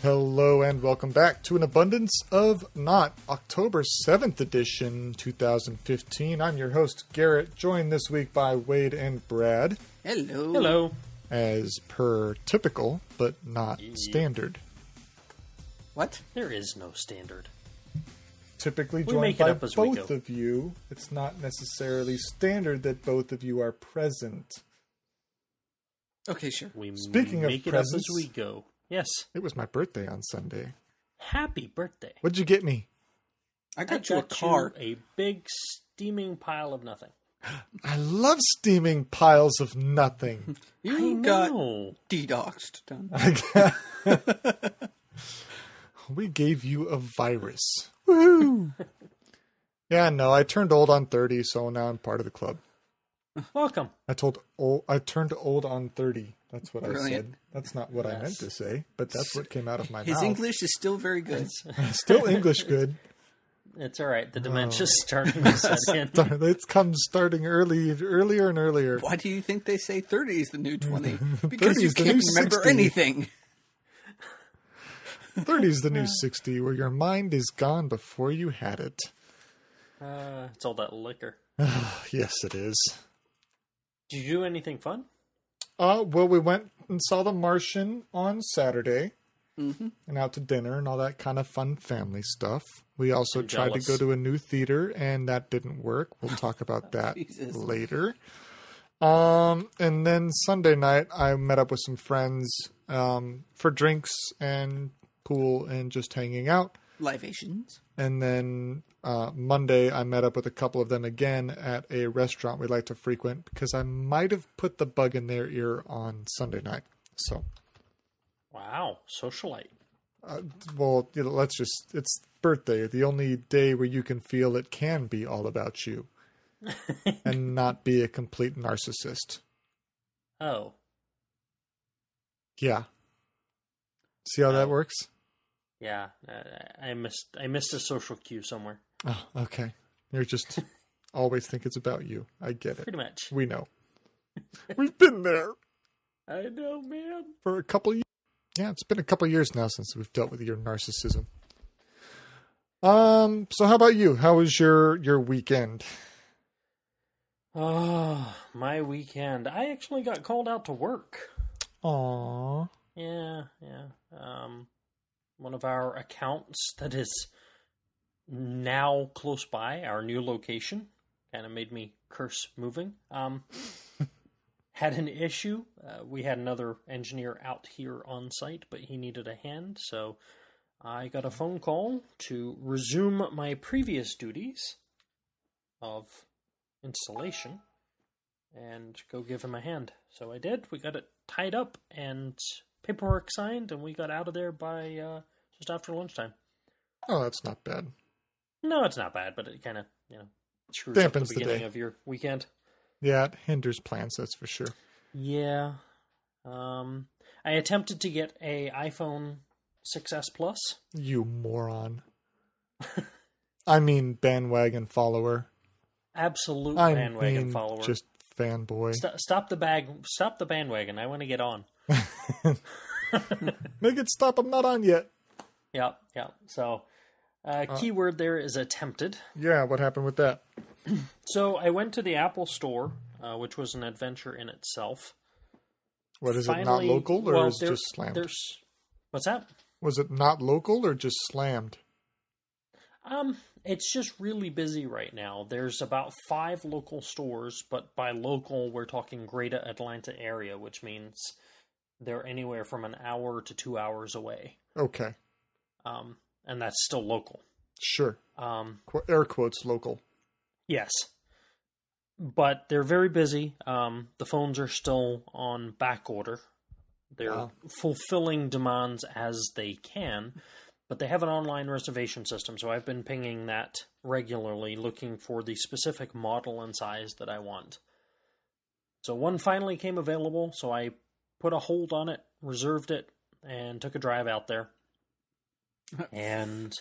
Hello and welcome back to an Abundance of Naught, October 7th edition, 2015. I'm your host, Garrett, joined this week by Wade and Brad. Hello. Hello. As per typical, but not standard. What? There is no standard. Typically We joined make it by up as we both go. of you. It's not necessarily standard that both of you are present. Okay, sure. We Speaking of make it up as presents- we go. Yes. It was my birthday on Sunday. Happy birthday. What'd you get me? I got you a car. A big steaming pile of nothing. I love steaming piles of nothing. You I got know. DDoXed done. We gave you a virus. Woohoo! Yeah, no, I turned old on 30, so now I'm part of the club. Welcome. I turned old on 30. That's what I Brilliant. said. That's not what I Yes. meant to say, but that's what came out of my His mouth. English is still very good. Still English good. It's all right. The dementia's starting to set in. It comes starting earlier and earlier. Why do you think they say 30 is the new 20? Because 30 you is the can't new remember 60. anything. 30 is the new 60, where your mind is gone before you had it. It's all that liquor. Yes, it is. Did you do anything fun? Well, we went and saw The Martian on Saturday, and out to dinner and all that kind of fun family stuff. We also I'm tried jealous. to go to a new theater, and that didn't work. We'll talk about that Jesus. later. And then Sunday night, I met up with some friends for drinks and pool and just hanging out. Libations. And then Monday, I met up with a couple of them again at a restaurant we like to frequent because I might have put the bug in their ear on Sunday night. So, Wow. Socialite. well, it's birthday, the only day where you can feel it can be all about you and not be a complete narcissist. Oh. Yeah. See how that works? Yeah. I missed a social cue somewhere. Oh, okay. You're just always think it's about you. I get it. Pretty much. We know. We've been there I know, man. for a couple years. Yeah, it's been a couple years now since we've dealt with your narcissism. So how about you? How was your weekend? Oh, my weekend. I actually got called out to work. Aww. Yeah. One of our accounts that is now close by, our new location, kind of made me curse moving. Had an issue. We had another engineer out here on site, but he needed a hand, so I got a phone call to resume my previous duties of installation and go give him a hand. So I did. We got it tied up and paperwork signed, and we got out of there by just after lunchtime. Oh, that's not bad. No, it's not bad, but it kind of, screws up the Dampens the beginning day. of your weekend. Yeah, it hinders plans, that's for sure. Yeah. I attempted to get a iPhone 6S Plus. You moron. I mean bandwagon follower. Absolute I bandwagon mean follower. just fanboy. Stop the bandwagon. I want to get on. Make it stop, I'm not on yet. Yeah. So, keyword there is attempted. Yeah, what happened with that? So I went to the Apple Store, which was an adventure in itself. What, is it not Finally- local or well, is it just slammed? What's that? Was it not local or just slammed? It's just really busy right now. There's about 5 local stores, but by local, we're talking Greater Atlanta area, which means they're anywhere from an hour to 2 hours away. Okay, And that's still local. sure. Air quotes local. Yes. But they're very busy. The phones are still on back order. They're Wow. fulfilling demands as they can, but they have an online reservation system, so I've been pinging that regularly, looking for the specific model and size that I want. So one finally came available, so I put a hold on it, reserved it, and took a drive out there. And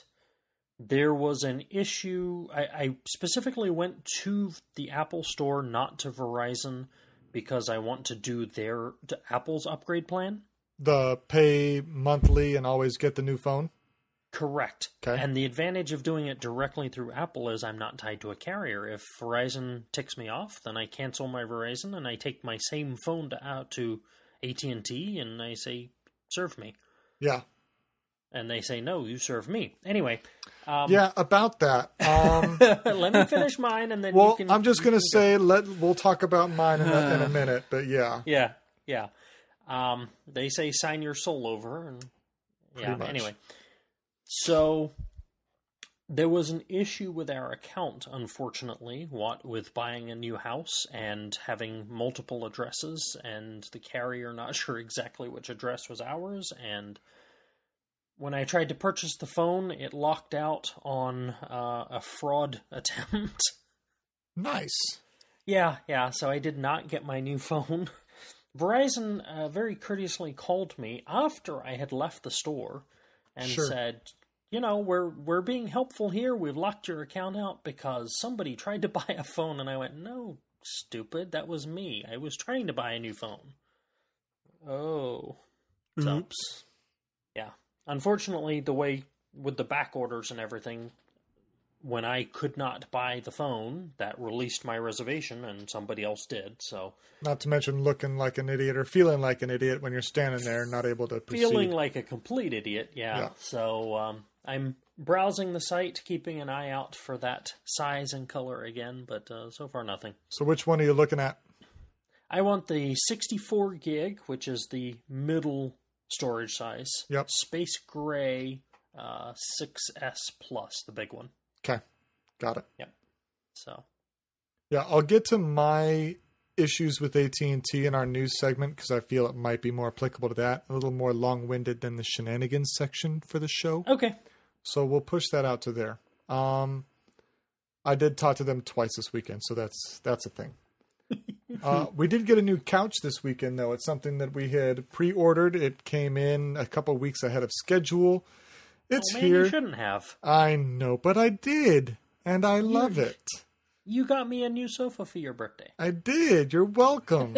there was an issue. I specifically went to the Apple Store, not to Verizon, because I want to do Apple's upgrade plan. The pay monthly and always get the new phone? Correct. Okay. And the advantage of doing it directly through Apple is I'm not tied to a carrier. If Verizon ticks me off, then I cancel my Verizon and I take my same phone to AT&T and I say, serve me. Yeah. And they say, no, you serve me. Anyway. Yeah, about that. Let me finish mine and then well, you can... I'm just going to say, we'll talk about mine in a minute, but yeah. Yeah. They say sign your soul over. And yeah, anyway. So there was an issue with our account, unfortunately, with buying a new house and having multiple addresses and the carrier not sure exactly which address was ours. And when I tried to purchase the phone, it locked out on a fraud attempt. Nice. Yeah. So I did not get my new phone. Verizon very courteously called me after I had left the store and said, we're being helpful here. We've locked your account out because somebody tried to buy a phone. And I went, no, stupid. That was me. I was trying to buy a new phone. Oh. Oops. So, yeah. Unfortunately, the way with the back orders and everything, when I could not buy the phone, that released my reservation and somebody else did. So, not to mention looking like an idiot or feeling like an idiot when you're standing there not able to proceed. Feeling like a complete idiot, yeah. So I'm browsing the site, keeping an eye out for that size and color again, but so far nothing. So which one are you looking at? I want the 64 gig, which is the middle storage size. Yep. Space gray 6S Plus, the big one. Okay. Got it. Yep. So. Yeah, I'll get to my issues with AT&T in our news segment because I feel it might be more applicable to that. A little more long-winded than the shenanigans section for the show. Okay. So we'll push that out to there. I did talk to them twice this weekend, so that's a thing. We did get a new couch this weekend, though. It's something that we had pre-ordered. It came in a couple weeks ahead of schedule. It's here. You shouldn't have. I know, but I did, and I love it. You got me a new sofa for your birthday. I did. You're welcome.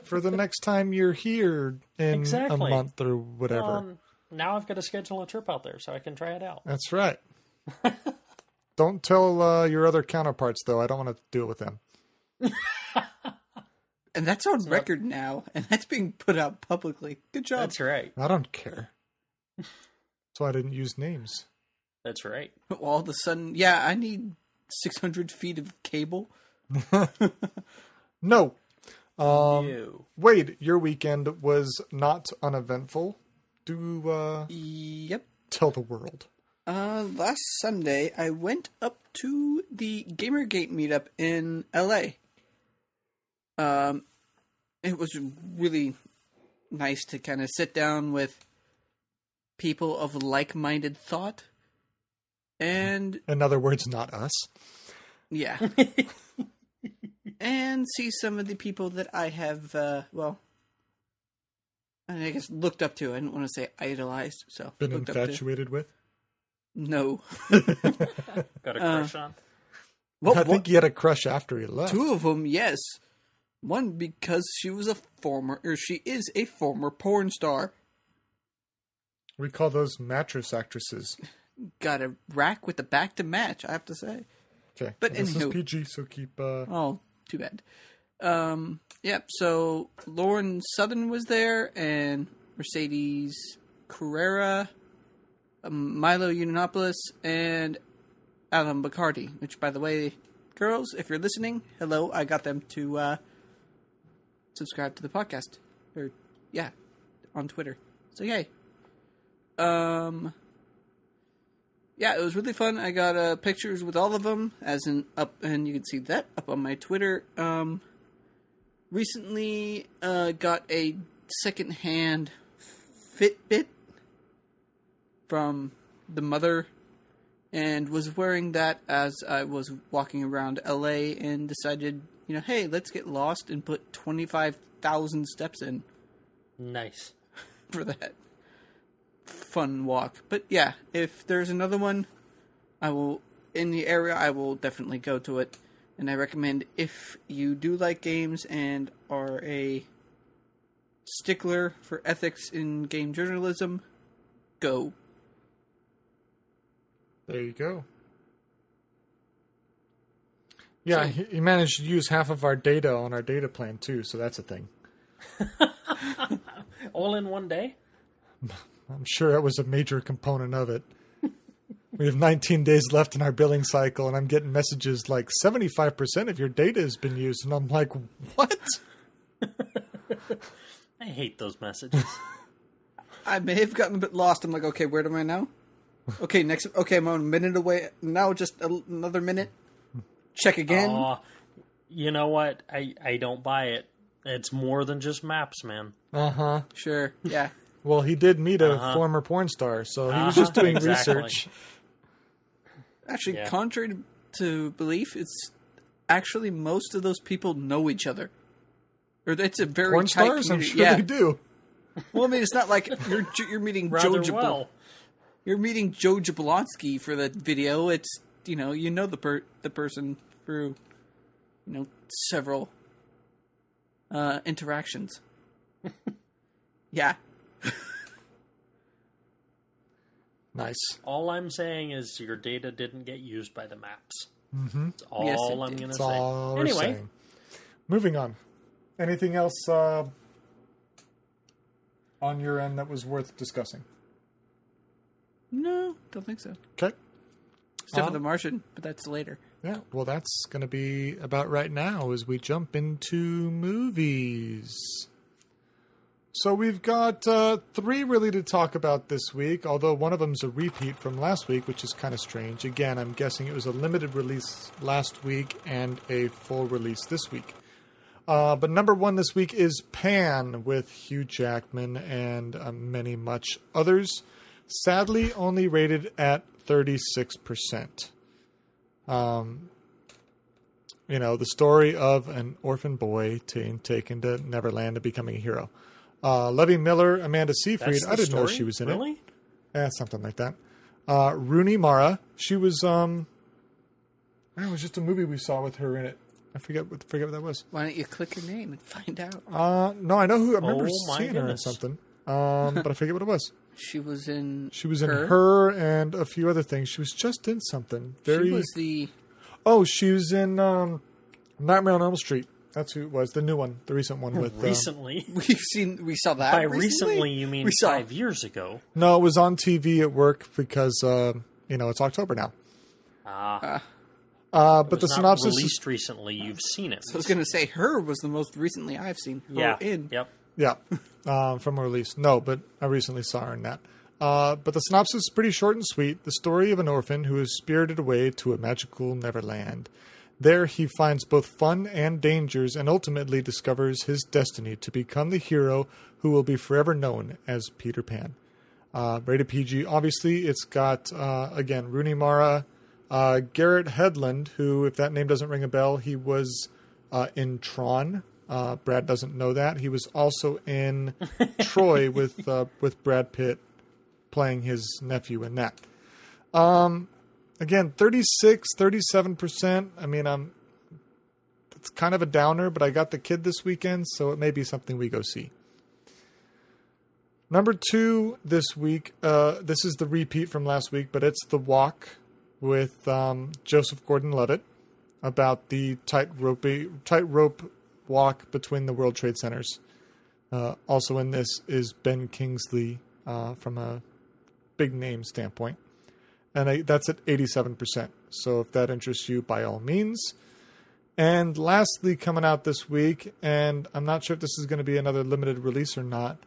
For the next time you're here in a month or whatever. Now I've got to schedule a trip out there so I can try it out. That's right. Don't tell your other counterparts, though. I don't want to do it with them. And that's on record now, and that's being put out publicly. Good job. That's right. I don't care. That's why I didn't use names. That's right. All of a sudden, yeah, I need 600 feet of cable. No. Wade, your weekend was not uneventful. Yep. Tell the world. Last Sunday, I went up to the Gamergate meetup in LA. It was really nice to kind of sit down with people of like-minded thought. And in other words, not us. Yeah. And see some of the people that I have, I guess looked up to. I didn't want to say idolized, so been infatuated with? No. Got a crush on? Well, I think he had a crush after he left. Two of them, yes. One because she is a former porn star. We call those mattress actresses. Got a rack with the back to match, I have to say. Okay, but this is PG, so keep... Oh, too bad. Yep, so Lauren Southern was there, and Mercedes Carrera, Milo Yiannopoulos, and Alan Bacardi, which, by the way, girls, if you're listening, hello, I got them to subscribe to the podcast. Or, yeah, on Twitter. So, yay. Yeah, it was really fun. I got pictures with all of them, and you can see that up on my Twitter. Recently got a secondhand Fitbit from the mother, and was wearing that as I was walking around LA, and decided, hey, let's get lost and put 25,000 steps in. Nice. For that fun walk. But yeah, if there's another one, in the area, I will definitely go to it. And I recommend, if you do like games and are a stickler for ethics in game journalism, go. There you go. Yeah, he managed to use half of our data on our data plan, too, so that's a thing. All in one day? I'm sure that was a major component of it. We have 19 days left in our billing cycle, and I'm getting messages like 75% of your data has been used. And I'm like, what? I hate those messages. I may have gotten a bit lost. I'm like, okay, where am I now? Okay, next. Okay, I'm a minute away. Now just another minute. Check again. You know what? I don't buy it. It's more than just maps, man. Uh-huh. Sure, yeah. Well, he did meet a former porn star, so he was just doing research. Actually, contrary to belief, it's actually most of those people know each other. Or it's a very porn tight stars? community. I'm sure they do. Well, I mean, it's not like you're meeting Rather Joe well. You're meeting Joe Jablonski for the video. It's you know the person through several interactions. Yeah. Nice. All I'm saying is your data didn't get used by the maps. Mm-hmm. That's all I'm going to say. All we're anyway, saying. Moving on. Anything else on your end that was worth discussing? No, don't think so. Okay. Except for The Martian, but that's later. Yeah, well, that's going to be about right now as we jump into movies. So we've got 3 really to talk about this week, although one of them's a repeat from last week, which is kind of strange. Again, I'm guessing it was a limited release last week and a full release this week. But number 1 this week is Pan with Hugh Jackman and many much others. Sadly, only rated at 36%. The story of an orphan boy taken to Neverland and becoming a hero. Levy Miller, Amanda Seyfried. I didn't know she was in it. Yeah, something like that. Rooney Mara. She was. It was just a movie we saw with her in it. I forget what that was. Why don't you click her name and find out? No, I know who. I remember seeing her in goodness. something. But I forget what it was. She was in. She was in her and a few other things. She was just in something. She was the. Oh, she was in Nightmare on Elm Street. That's who it was. The new one, the recent one with. Recently, we saw that. By recently, you mean 5 years ago? No, it was on TV at work because it's October now. But the synopsis released recently. You've seen it. So I was going to say her was the most recently I've seen her in. Yep. Yeah, from a release. No, but I recently saw her in that. But the synopsis is pretty short and sweet. The story of an orphan who is spirited away to a magical Neverland. There he finds both fun and dangers and ultimately discovers his destiny to become the hero who will be forever known as Peter Pan. Rated PG. Obviously, it's got, again, Rooney Mara, Garrett Hedlund, who, if that name doesn't ring a bell, he was in Tron. Brad doesn't know that. He was also in Troy with Brad Pitt playing his nephew in that. Again, 37%. I mean, it's kind of a downer, but I got the kid this weekend, so it may be something we go see. Number 2 this week, this is the repeat from last week, but it's The Walk with Joseph Gordon-Levitt about the tightrope walk between the World Trade Centers. Also in this is Ben Kingsley from a big name standpoint. And that's at 87%. So if that interests you, by all means. And lastly, coming out this week, and I'm not sure if this is going to be another limited release or not,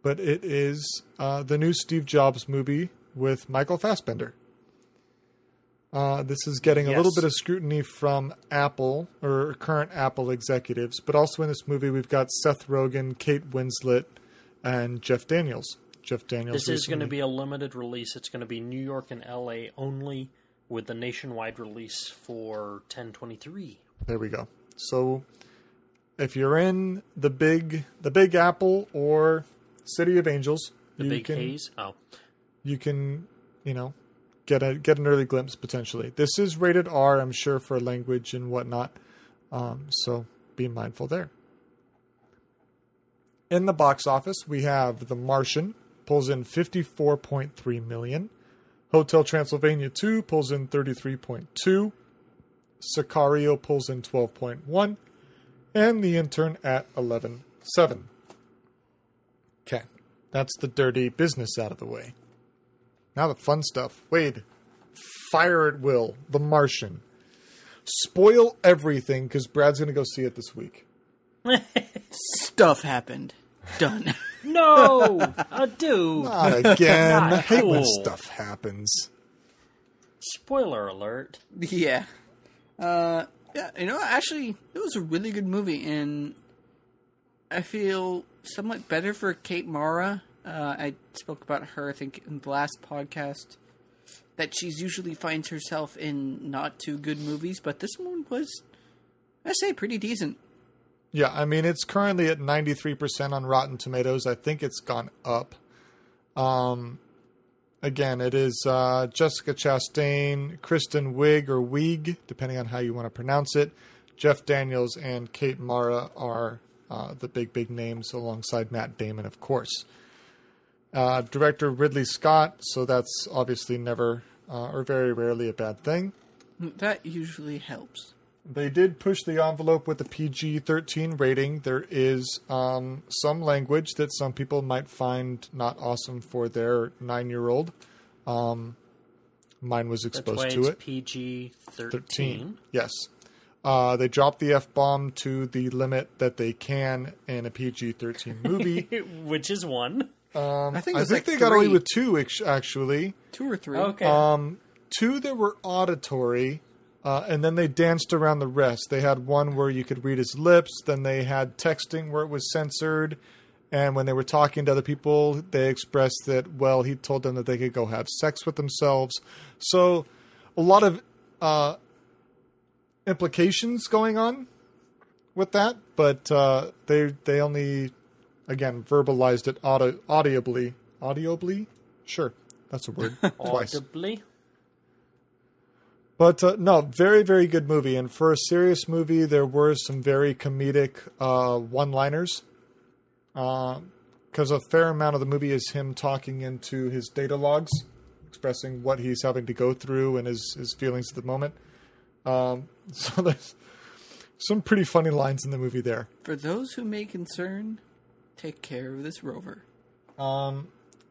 but it is the new Steve Jobs movie with Michael Fassbender. This is getting a little bit of scrutiny from Apple, or current Apple executives, but also in this movie we've got Seth Rogen, Kate Winslet, and Jeff Daniels. This is going to be a limited release. It's going to be New York and LA only, with the nationwide release for 10/23. There we go. So if you're in the Big Apple or City of Angels, Haze. Oh, you can get an early glimpse potentially. This is rated R, I'm sure, for language and whatnot. So be mindful there. In the box office, we have The Martian, pulls in $54.3 million. Hotel Transylvania 2 pulls in $33.2. Sicario pulls in $12.1. And The Intern at $11.7. Okay, that's the dirty business out of the way. Now the fun stuff. Wade, fire at will. The Martian. Spoil everything, because Brad's going to go see it this week. Stuff happened. Done. No! Dude! Not again. Not I hate when cool. stuff happens. Spoiler alert. Yeah. Actually, it was a really good movie, and I feel somewhat better for Kate Mara. I spoke about her, I think, in the last podcast, that she's usually finds herself in not too good movies, but this one was, I say, pretty decent. Yeah, I mean, it's currently at 93% on Rotten Tomatoes. I think it's gone up. Again, it is Jessica Chastain, Kristen Wiig, or Wiig, depending on how you want to pronounce it. Jeff Daniels and Kate Mara are the big names, alongside Matt Damon, of course. Director Ridley Scott, so that's obviously never or very rarely a bad thing. That usually helps. They did push the envelope with the PG-13 rating. There is some language that some people might find not awesome for their 9-year-old. Mine was exposed That's why to it's it. PG-13. Yes. They dropped the F-bomb to the limit that they can in a PG-13 movie. Which is 1. I think they got away with 2, actually. 2 or 3. Okay. 2 that were auditory. And then they danced around the rest. They had one where you could read his lips. Then they had texting where it was censored. And when they were talking to other people, they expressed that, well, he told them that they could go have sex with themselves. So a lot of implications going on with that. But they only, again, verbalized it audibly. Audibly? Sure. That's a word. Twice. Audibly? But no, very, very good movie. And for a serious movie, there were some very comedic one-liners. Because a fair amount of the movie is him talking into his data logs, expressing what he's having to go through and his feelings at the moment. So there's some pretty funny lines in the movie there. For those who may concern, take care of this rover.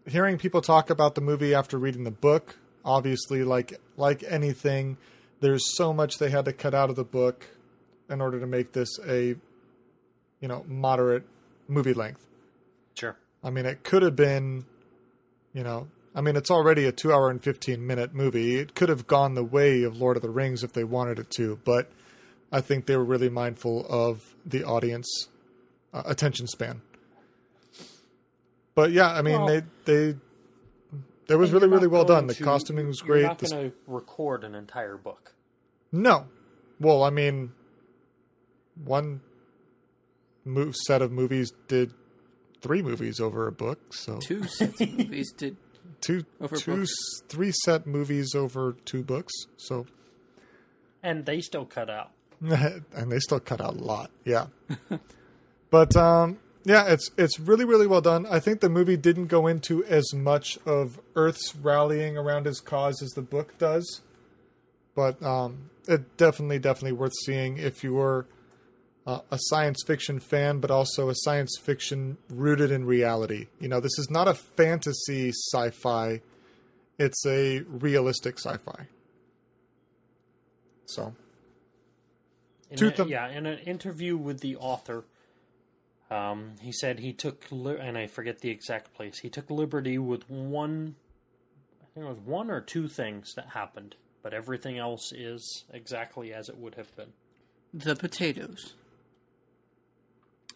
Hearing people talk about the movie after reading the book, obviously, like anything, there's so much they had to cut out of the book in order to make this a, moderate movie length. Sure. I mean, it could have been, it's already a 2 hour and 15-minute movie. It could have gone the way of Lord of the Rings if they wanted it to, but I think they were really mindful of the audience attention span. But yeah, I mean, It was really, really well done. The costuming was great. You're not going to record an entire book. No. Well, I mean, one set of movies did 3 movies over a book. So 2 sets of movies did over 3 set movies over 2 books. So, and they still cut out. And they still cut out a lot. Yeah. But yeah, it's really, really well done. I think the movie didn't go into as much of Earth's rallying around his cause as the book does. But it definitely worth seeing if you were a science fiction fan, but also a science fiction rooted in reality. This is not a fantasy sci-fi. It's a realistic sci-fi. So. In an interview with the author, he said he took, and I forget the exact place, he took liberty with I think it was 1 or 2 things that happened, but everything else is exactly as it would have been. The potatoes.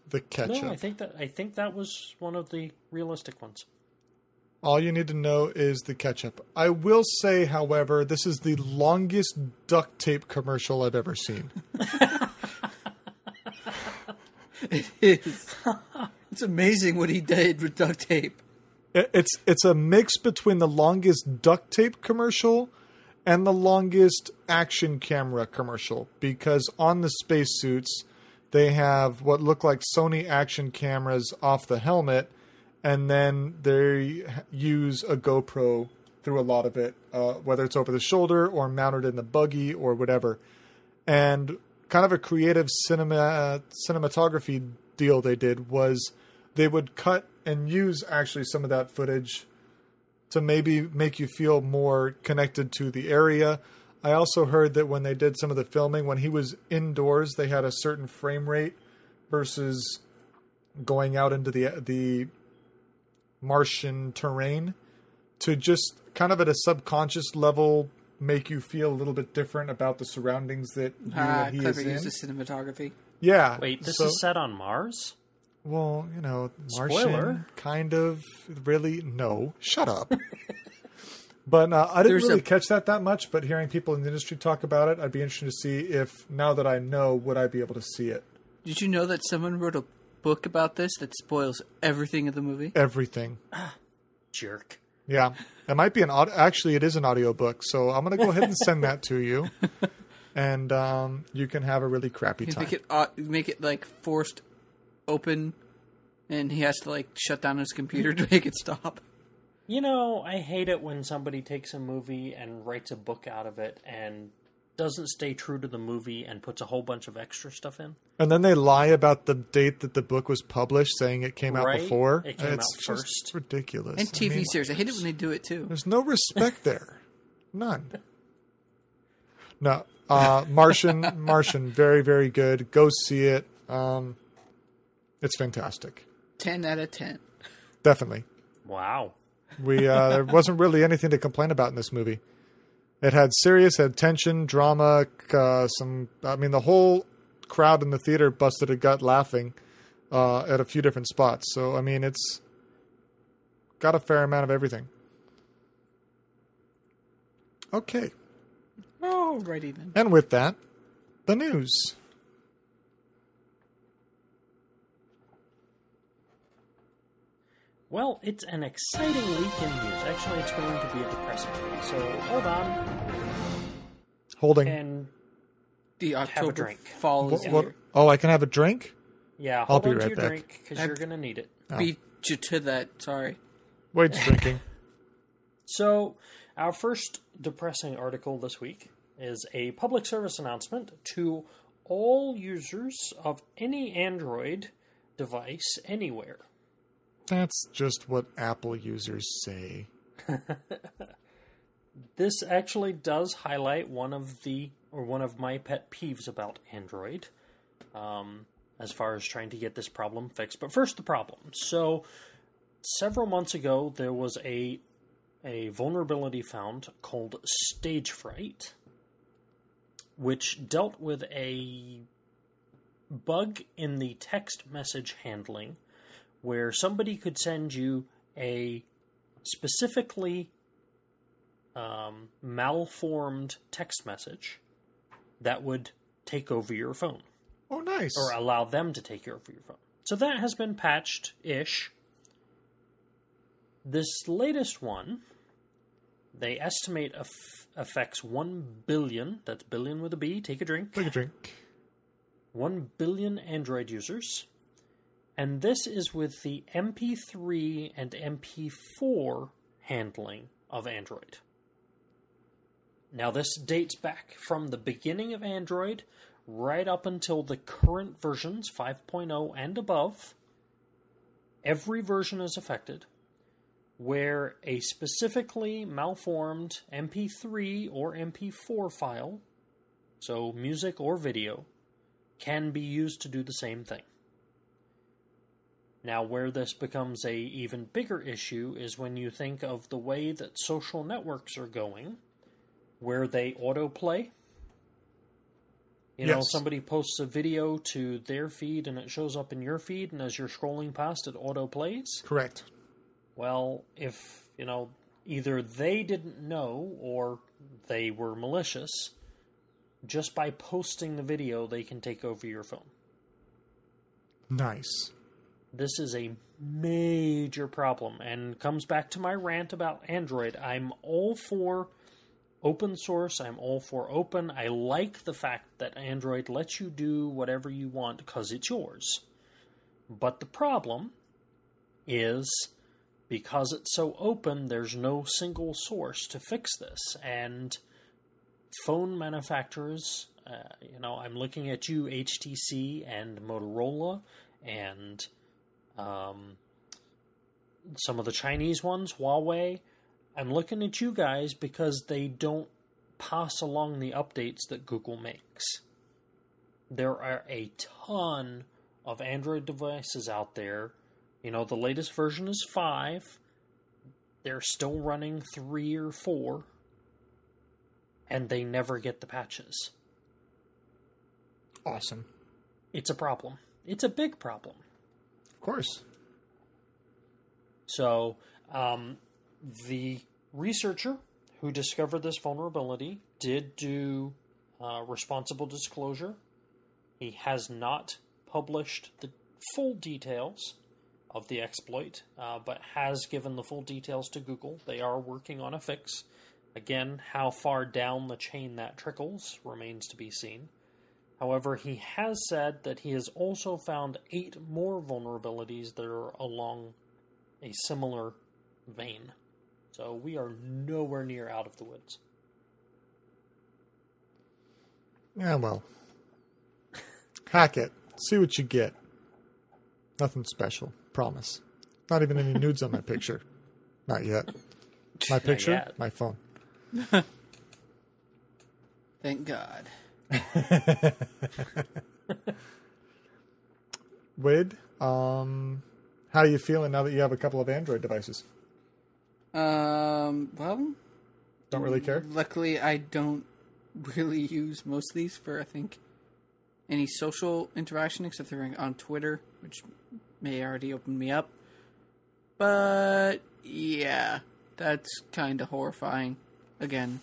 The ketchup. No, I think that was one of the realistic ones. All you need to know is the ketchup. I will say, however, this is the longest duct tape commercial I've ever seen. It is. It's amazing what he did with duct tape. It's a mix between the longest duct tape commercial and the longest action camera commercial, because on the spacesuits they have what look like Sony action cameras off the helmet, and then they use a GoPro through a lot of it, whether it's over the shoulder or mounted in the buggy or whatever. And kind of a creative cinematography deal they did was they would cut and use actually some of that footage to maybe make you feel more connected to the area. I also heard that when they did some of the filming, when he was indoors, they had a certain frame rate versus going out into the Martian terrain to just kind of at a subconscious level make you feel a little bit different about the surroundings that he is in. Use of cinematography. Yeah. Wait, this is set on Mars? Well, Martian, Spoiler. kind of, really, no. Shut up. But I didn't really catch that much, but hearing people in the industry talk about it, I'd be interested to see if, now that I know, would I be able to see it. Did you know that someone wrote a book about this that spoils everything of the movie? Everything. Jerk. Yeah. It might be actually, it is an audiobook, so I'm going to go ahead and send that to you. And you can have a really crappy time. Make it like forced open, and he has to like shut down his computer to make it stop. I hate it when somebody takes a movie and writes a book out of it and doesn't stay true to the movie and puts a whole bunch of extra stuff in. And then they lie about the date that the book was published, saying it came out before. It came out just first. ridiculous. And TV series. I hate it when they do it too. There's no respect there. None. No. Martian, very, very good. Go see it. It's fantastic. 10 out of 10. Definitely. Wow. There wasn't really anything to complain about in this movie. It had tension, drama, the whole crowd in the theater busted a gut laughing at a few different spots. So, it's got a fair amount of everything. Okay. Alrighty then. And with that, the news. Well, it's an exciting week in news. Actually, it's going to be a depressing week. So, hold on. Holding. And the have a October drink. fall is here. Oh, I can have a drink? Yeah, I'll hold be on right to your back. drink, because you're going to need it. Beat you to that, sorry. Wade's drinking. So, our first depressing article this week is a public service announcement to all users of any Android device anywhere. That's just what Apple users say. This actually does highlight one of my pet peeves about Android, as far as trying to get this problem fixed. But first, the problem. So, several months ago, there was a vulnerability found called stage fright, which dealt with a bug in the text message handling where somebody could send you a specifically malformed text message that would take over your phone. Oh, nice. Or allow them to take over your phone. So that has been patched-ish. This latest one, they estimate affects 1 billion, that's billion with a B, take a drink. Take a drink. 1 billion Android users. And this is with the MP3 and MP4 handling of Android. Now, this dates back from the beginning of Android right up until the current versions, 5.0 and above. Every version is affected, where a specifically malformed MP3 or MP4 file, so music or video, can be used to do the same thing. Now, where this becomes a even bigger issue is when you think of the way that social networks are going, where they autoplay. You know, somebody posts a video to their feed and it shows up in your feed, and as you're scrolling past, it autoplays. Correct. Well, if, either they didn't know or they were malicious, just by posting the video, they can take over your phone. Nice. This is a major problem, and comes back to my rant about Android. I'm all for open source. I'm all for open. I like the fact that Android lets you do whatever you want because it's yours. But the problem is, because it's so open, there's no single source to fix this. And phone manufacturers, I'm looking at you, HTC and Motorola, and some of the Chinese ones, Huawei. I'm looking at you guys because they don't pass along the updates that Google makes. There are a ton of Android devices out there. The latest version is 5. They're still running 3 or 4. And they never get the patches. Awesome. It's a problem. It's a big problem. Of course. So, the researcher who discovered this vulnerability did do responsible disclosure. He has not published the full details of the exploit, but has given the full details to Google. They are working on a fix. Again, how far down the chain that trickles remains to be seen. However, he has said that he has also found 8 more vulnerabilities that are along a similar vein. So we are nowhere near out of the woods. Yeah, well. Hack it. See what you get. Nothing special. Promise. Not even any nudes on my picture. Not yet. My picture? yet. My phone. Thank God. Wade, how are you feeling now that you have a couple of Android devices? Well, Don't really care? luckily I don't really use most of these for, I think, any social interaction except they're on Twitter, which may already open me up. But, yeah, that's kind of horrifying. Again.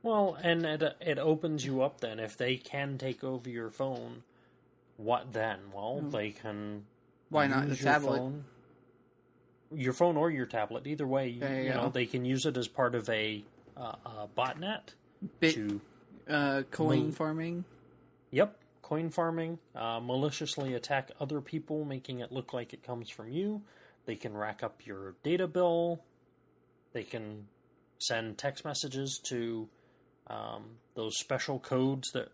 Well, and it opens you up then. If they can take over your phone, what then? Well, they can... Why not the tablet? Your phone or your tablet, either way. There you go. They can use it as part of a botnet. Coin farming? Yep, coin farming. Maliciously attack other people, making it look like it comes from you. They can rack up your data bill. They can send text messages to those special codes that,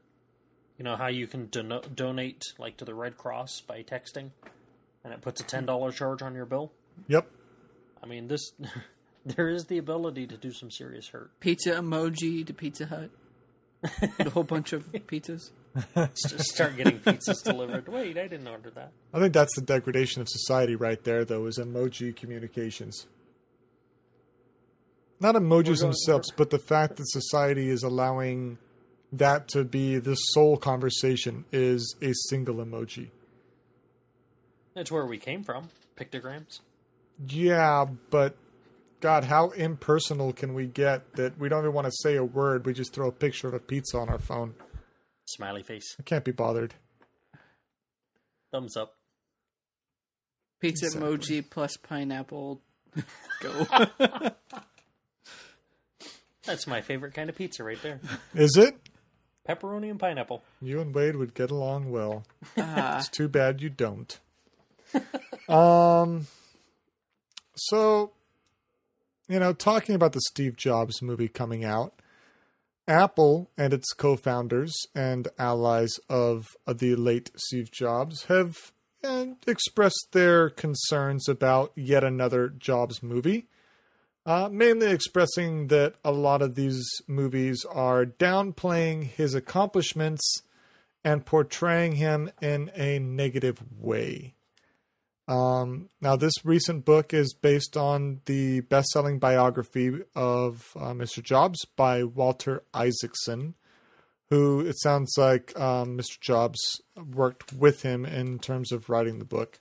how you can donate like to the Red Cross by texting, and it puts a $10 charge on your bill. Yep. I mean, there is the ability to do some serious hurt. Pizza emoji to Pizza Hut. A whole bunch of pizzas. Just start getting pizzas delivered. Wait, I didn't order that. I think that's the degradation of society right there, though, is emoji communications. Not emojis themselves, but the fact that society is allowing that to be the sole conversation is a single emoji. That's where we came from. Pictograms. Yeah, but God, how impersonal can we get that we don't even want to say a word? We just throw a picture of a pizza on our phone. Smiley face. I can't be bothered. Thumbs up. Pizza emoji plus pineapple. Go. That's my favorite kind of pizza right there. Is it? Pepperoni and pineapple. You and Wade would get along well. It's too bad you don't. So, talking about the Steve Jobs movie coming out, Apple and its co-founders and allies of the late Steve Jobs have expressed their concerns about yet another Jobs movie. Mainly expressing that a lot of these movies are downplaying his accomplishments and portraying him in a negative way. Now, this recent book is based on the best-selling biography of Mr. Jobs by Walter Isaacson, who it sounds like Mr. Jobs worked with him in terms of writing the book.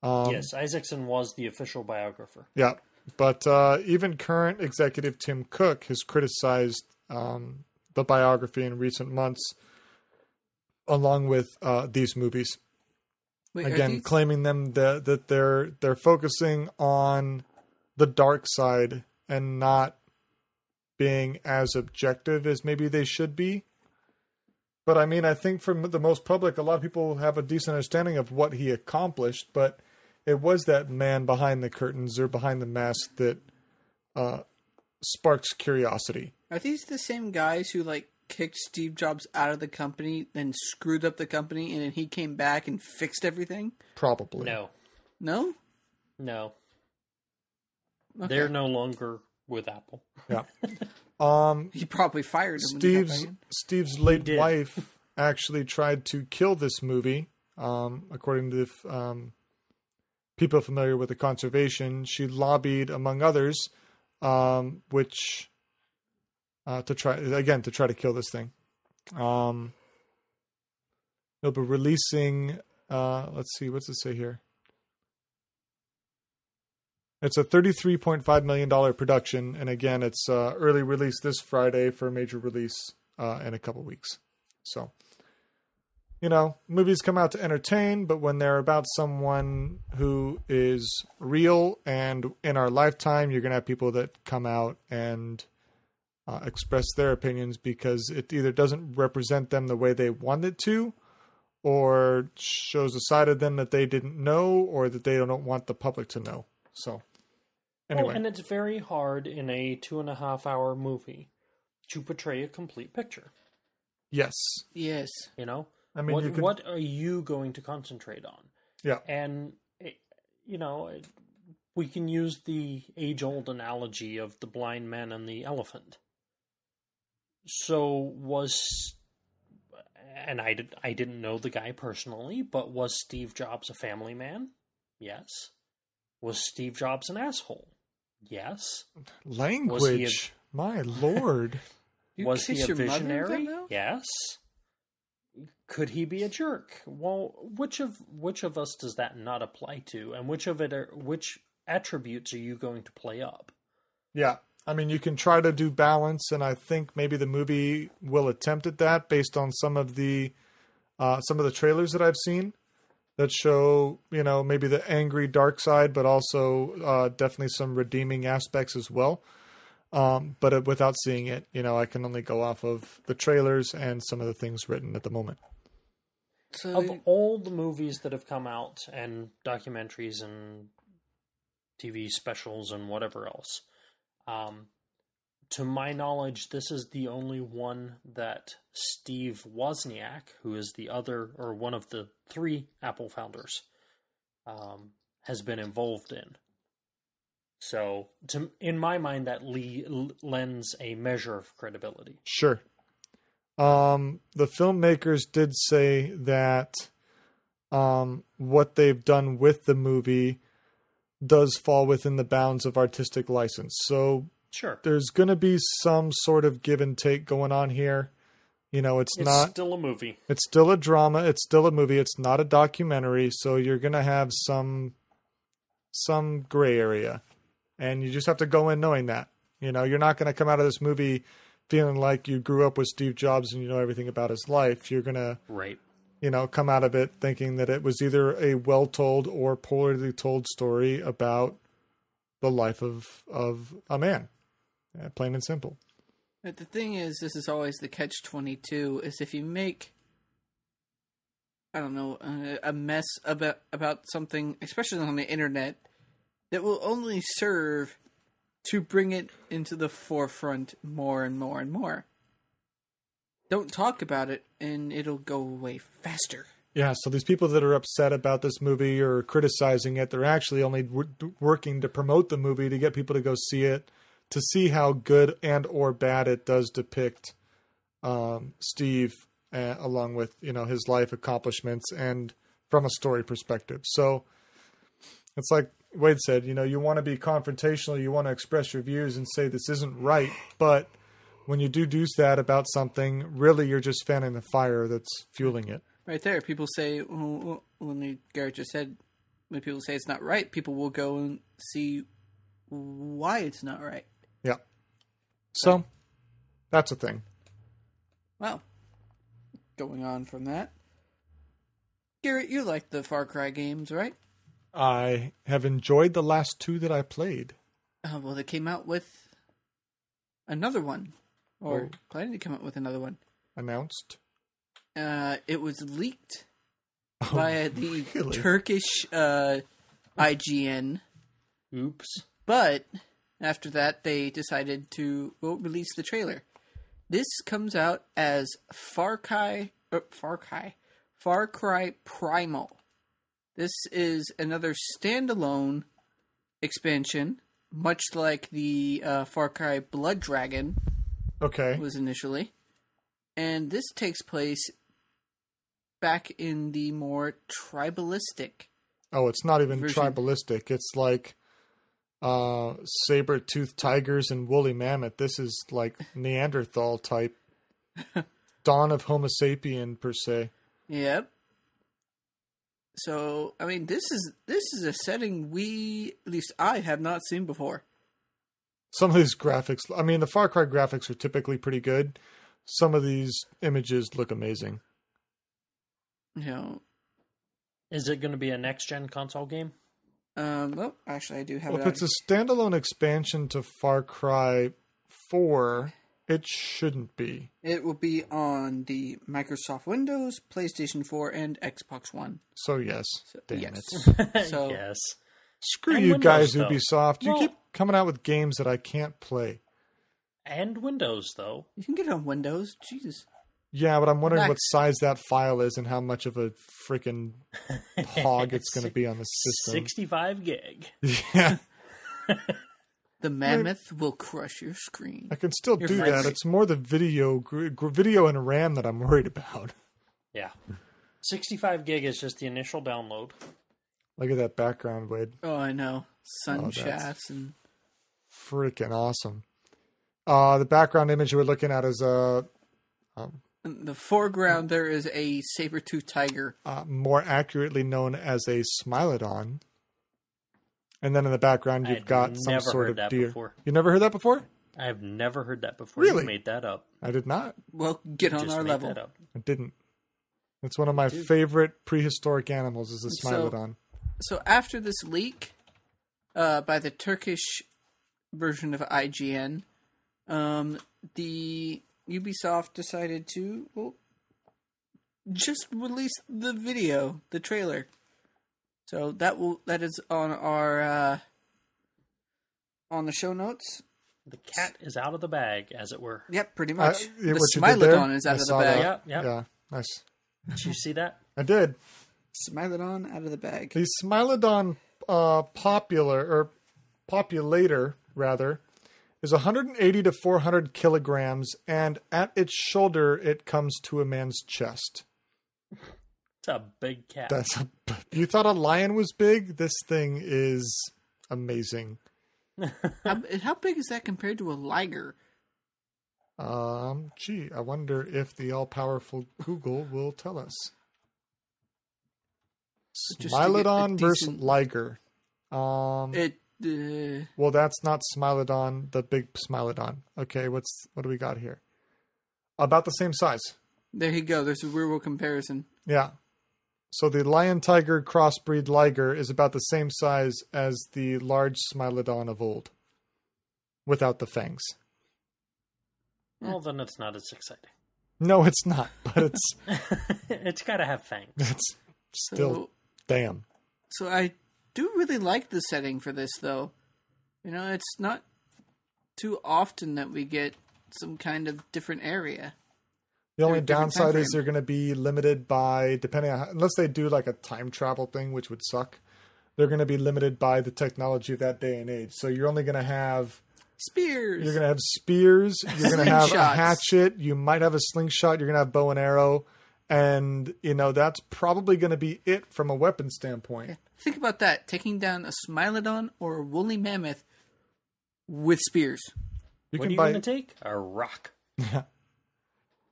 Yes, Isaacson was the official biographer. Yeah. But even current executive Tim Cook has criticized the biography in recent months, along with these movies. Wait, Again, claiming them that they're focusing on the dark side and not being as objective as maybe they should be. But I mean, I think for the most public, a lot of people have a decent understanding of what he accomplished, but it was that man behind the curtains or behind the mask that sparks curiosity. Are these the same guys who like kicked Steve Jobs out of the company, then screwed up the company, and then he came back and fixed everything? Probably. No. No? No. Okay. They're no longer with Apple. Yeah. He probably fired him. When he got back in. Steve's late wife actually tried to kill this movie. According to people familiar with the conservation, she lobbied, among others, which to try to kill this thing. They'll be releasing. Let's see, what's it say here? It's a $33.5 million production, and again, it's early release this Friday for a major release in a couple weeks. So, movies come out to entertain, but when they're about someone who is real and in our lifetime, you're going to have people that come out and express their opinions because it either doesn't represent them the way they want it to, or shows a side of them that they didn't know or that they don't want the public to know. So, anyway. Well, and it's very hard in a 2.5-hour movie to portray a complete picture. Yes. Yes. I mean, what are you going to concentrate on? Yeah. And, we can use the age-old analogy of the blind man and the elephant. So and I didn't know the guy personally, but was Steve Jobs a family man? Yes. Was Steve Jobs an asshole? Yes. Language. My lord. Was he a visionary? Yes. Could he be a jerk? Well, which of us does that not apply to, and which attributes are you going to play up? Yeah. I mean, you can try to do balance, and I think maybe the movie will attempt at that based on some of the trailers that I've seen that show, maybe the angry dark side, but also definitely some redeeming aspects as well. But without seeing it, I can only go off of the trailers and some of the things written at the moment. So, of all the movies that have come out and documentaries and TV specials and whatever else, to my knowledge, this is the only one that Steve Wozniak, who is the other or one of the 3 Apple founders, has been involved in. So, in my mind, that lends a measure of credibility. Sure. The filmmakers did say that what they've done with the movie does fall within the bounds of artistic license. So sure, there's going to be some sort of give and take going on here. It's still a movie. It's still a drama. It's still a movie. It's not a documentary. So you're going to have some gray area. And you just have to go in knowing that. You're not going to come out of this movie feeling like you grew up with Steve Jobs and you know everything about his life. You're going to, right, come out of it thinking that it was either a well-told or poorly told story about the life of a man. Plain and simple. But the thing is, this is always the catch-22, is if you make, a mess about something, especially on the internet, that will only serve to bring it into the forefront more and more and more. Don't talk about it, and it'll go away faster. Yeah, so these people that are upset about this movie or criticizing it, they're actually only working to promote the movie to get people to go see it, to see how good and or bad it does depict Steve, along with his life accomplishments and from a story perspective. So it's like Wade said, you want to be confrontational, you want to express your views and say this isn't right, but when you do that about something, really you're just fanning the fire that's fueling it. Right there, people say, when Garrett just said, when people say it's not right, people will go and see why it's not right. Yeah. So, that's a thing. Well, going on from that, Garrett, you like the Far Cry games, right? I have enjoyed the last 2 that I played. Well, they came out with another one, or planning to come out with another one. Announced? It was leaked via the really? Turkish IGN. Oops. But after that, they decided to release the trailer. This comes out as Far Cry Primal. This is another standalone expansion, much like the Far Cry Blood Dragon was initially. And this takes place back in the more tribalistic. Oh, it's not even version. tribalistic. It's like saber-toothed tigers and woolly mammoth. This is like Neanderthal type. Dawn of Homo sapien, per se. Yep. So, I mean, this is a setting at least I have not seen before. Some of these graphics, I mean, the Far Cry graphics are typically pretty good. Some of these images look amazing. You know, is it going to be a next-gen console game? Well, actually, I do have. Well, if it's a standalone expansion to Far Cry 4, it shouldn't be. It will be on the Microsoft Windows, PlayStation 4, and Xbox One. So yes, damn yes. it. So Yes. Screw And you Windows, guys, though. Ubisoft. You Well- keep coming out with games that I can't play. And Windows, though. you can get it on Windows. Jesus. Yeah, but I'm wondering Mac. what size that file is and how much of a freaking hog it's going to be on the system. 65 gig. Yeah, The mammoth will crush your screen. I can still Your do friends. that. It's more the video and RAM that I'm worried about. Yeah. 65 gig is just the initial download. Look at that background, Wade. Oh, I know. Sun Oh, that's- shafts and Freaking awesome. The background image we're looking at is in the foreground. There is a saber-toothed tiger. more accurately known as a Smilodon. And then in the background, you've I'd got some never sort heard of that deer. before. You never heard that before? I've never heard that before. Really? You made that up. I did not. Well, get You on just our made level. that up. I didn't. It's one of my favorite prehistoric animals is the So- Smilodon. So after this leak, by the Turkish version of IGN, the Ubisoft decided to just release the video, the trailer. So that is on our on the show notes. The cat is out of the bag, as it were. Yep, pretty much. Yeah, The what you did there, Smilodon is I out of the saw bag. that. Yeah. Yeah, nice. Did you see that? I did. Smilodon out of the bag. The Smilodon populator, rather, is 180 to 400 kilograms, and at its shoulder, it comes to a man's chest. It's a big cat. You thought a lion was big? This thing is amazing. How big is that compared to a liger? Gee, I wonder if the all-powerful Google will tell us. Just to get a Smilodon versus decent- liger. Well, that's not Smilodon, the big Smilodon. Okay, what do we got here? About the same size. There you go. There's a real comparison. Yeah. So the lion-tiger crossbreed liger is about the same size as the large Smilodon of old, without the fangs. Well, then it's not as exciting. No, it's not, but it's It's got to have fangs. it's still damn. So I do really like the setting for this, though. You know, it's not too often that we get some kind of different area. The only different downside time is they're going to be limited by, depending on, unless they do like a time travel thing, which would suck, they're going to be limited by the technology of that day and age. So you're only going to have Spears. You're going to have spears. You're going to have a Slingshots. hatchet. You might have a slingshot. You're going to have bow and arrow. And, that's probably going to be it from a weapon standpoint. Think about that. Taking down a Smilodon or a woolly mammoth with spears. You What are can you buy going to take? A rock.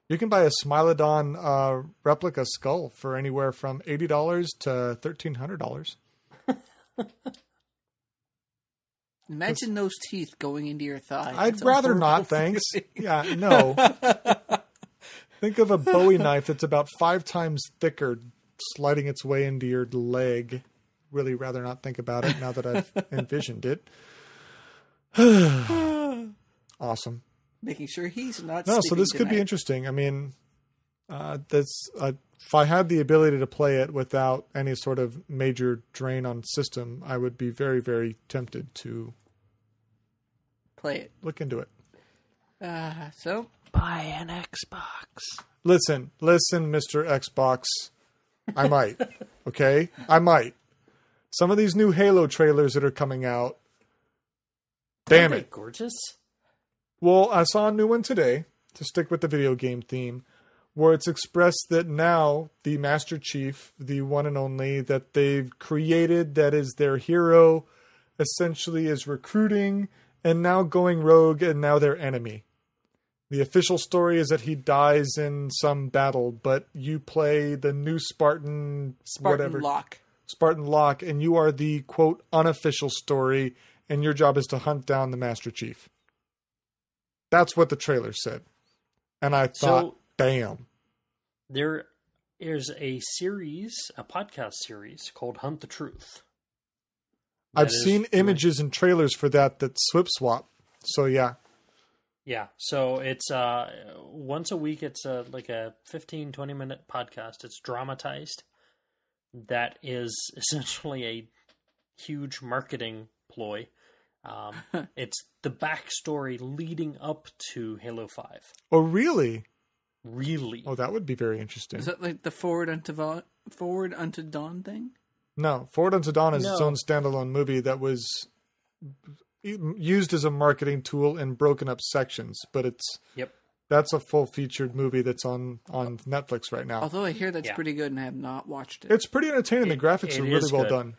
you can buy a Smilodon replica skull for anywhere from $80 to $1,300. Imagine those teeth going into your thigh. I'd That's a rather horrible not, thanks. feeling. Yeah, no. Think of a Bowie knife that's about 5 times thicker sliding its way into your leg. Really rather not think about it now that I've envisioned it. Awesome. Making sure he's not. No, so this could be interesting. I mean, if I had the ability to play it without any sort of major drain on system, I would be very, very tempted to play it. Look into it. So buy an Xbox. Listen, Mr. Xbox. I might. Okay? I might. Some of these new Halo trailers that are coming out. Damn it. Gorgeous. Well, I saw a new one today, to stick with the video game theme, where it's expressed that now the Master Chief, the one and only that they've created that is their hero, essentially is recruiting and now going rogue and now their enemy. The official story is that he dies in some battle, but you play the new Spartan Locke, and you are the, quote, unofficial story, and your job is to hunt down the Master Chief. That's what the trailer said. And I thought, damn. There is a podcast series called Hunt the Truth. I've seen images and trailers for that Swip Swap. So, yeah. Yeah, so it's once a week. It's like a 15, 20-minute podcast. It's dramatized. That is essentially a huge marketing ploy. It's the backstory leading up to Halo 5. Oh, really? Really? Oh, that would be very interesting. Is that like the Forward Unto Dawn thing? No, Forward Unto Dawn is its own standalone movie that was used as a marketing tool in broken up sections, but that's a full featured movie that's on Netflix right now. Although I hear that's pretty good and I have not watched it. It's pretty entertaining. The graphics are really well done.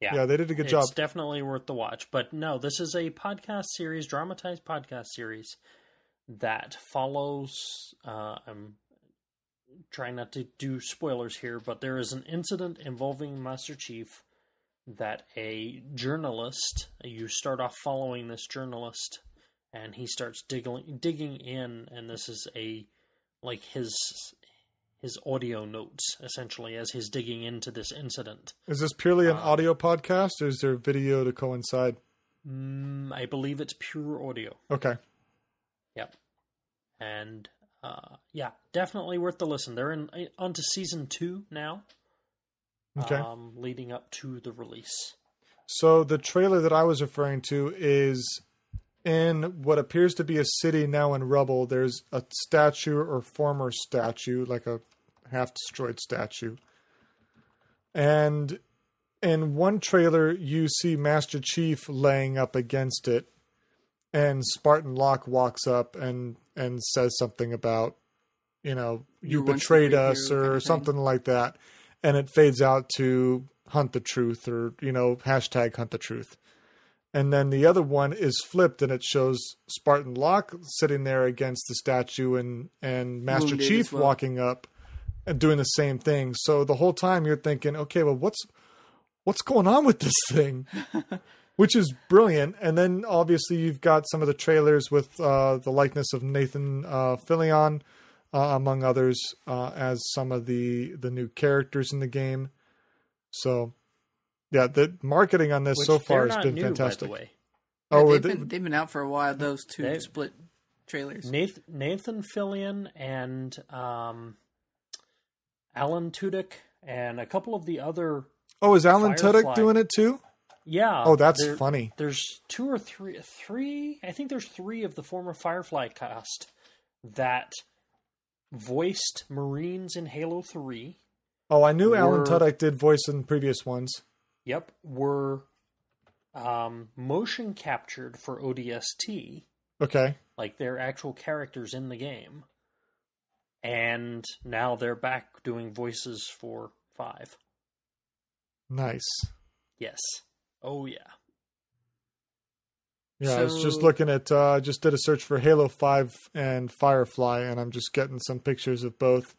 Yeah, they did a good job. It's definitely worth the watch. But no, this is a podcast series, dramatized podcast series that follows. I'm trying not to do spoilers here, but there is an incident involving Master Chief that a journalist, you start off following this journalist, and he starts digging in, and this is his audio notes, essentially, as he's digging into this incident. Is this purely an audio podcast, or is there video to coincide? I believe it's pure audio. Okay. Yep. And, definitely worth the listen. They're onto season 2 now. Okay. Leading up to the release. So the trailer that I was referring to is in what appears to be a city now in rubble. There's a statue or former statue, like a half-destroyed statue. And in one trailer, you see Master Chief laying up against it, and Spartan Locke walks up and says something about, you betrayed us or something like that. And it fades out to Hunt the Truth or, hashtag Hunt the Truth. And then the other one is flipped and it shows Spartan Locke sitting there against the statue and Master Chief walking up and doing the same thing. So the whole time you're thinking, okay, well, what's going on with this thing? Which is brilliant. And then obviously you've got some of the trailers with the likeness of Nathan Fillion, among others, as some of the new characters in the game. So, yeah, the marketing on this so far has been fantastic. By the way. Oh, they've been out for a while. Those two split trailers. Nathan Fillion and Alan Tudyk and a couple of the other. Oh, is Alan Tudyk doing it too? Yeah. Oh, that's funny. There's 2 or 3. I think there's 3 of the former Firefly cast that voiced Marines in Halo 3. Oh, I knew Alan Tudyk did voice in previous ones. Yep, were motion captured for ODST. Okay. Like they're actual characters in the game. And now they're back doing voices for 5. Nice. Yes. Oh, yeah. Yeah, I was just looking at, just did a search for Halo 5 and Firefly, and I'm just getting some pictures of both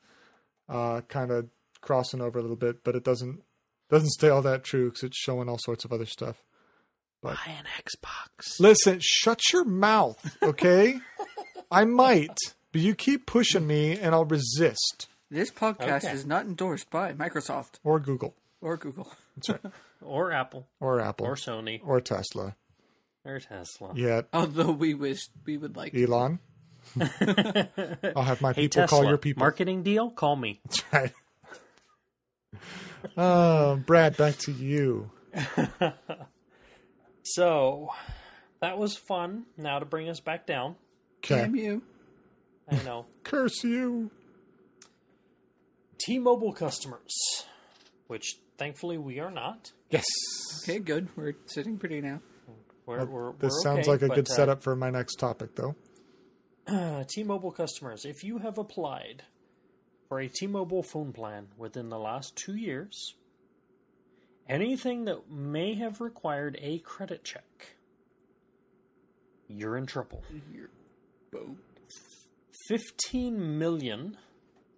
kind of crossing over a little bit, but it doesn't stay all that true because it's showing all sorts of other stuff. But buy an Xbox. Listen, shut your mouth, okay? I might, but you keep pushing me and I'll resist. This podcast Okay. is not endorsed by Microsoft Or Google. or Google. That's right. Or Apple. Or Apple. Or Sony. Or Tesla. Or Tesla. Yet, Although we wish we would like. Elon. I'll have my Hey, people Tesla, call your people. marketing deal? Call me. That's right. Brad, back to you. So, that was fun. Now to bring us back down. Okay. Damn you. I know. Curse you. T-Mobile customers, which thankfully we are not. Yes. Okay, good. We're sitting pretty now. This sounds okay, like a but, good setup for my next topic, though. T-Mobile customers, if you have applied for a T-Mobile phone plan within the last 2 years, anything that may have required a credit check, you're in trouble. You're both. 15 million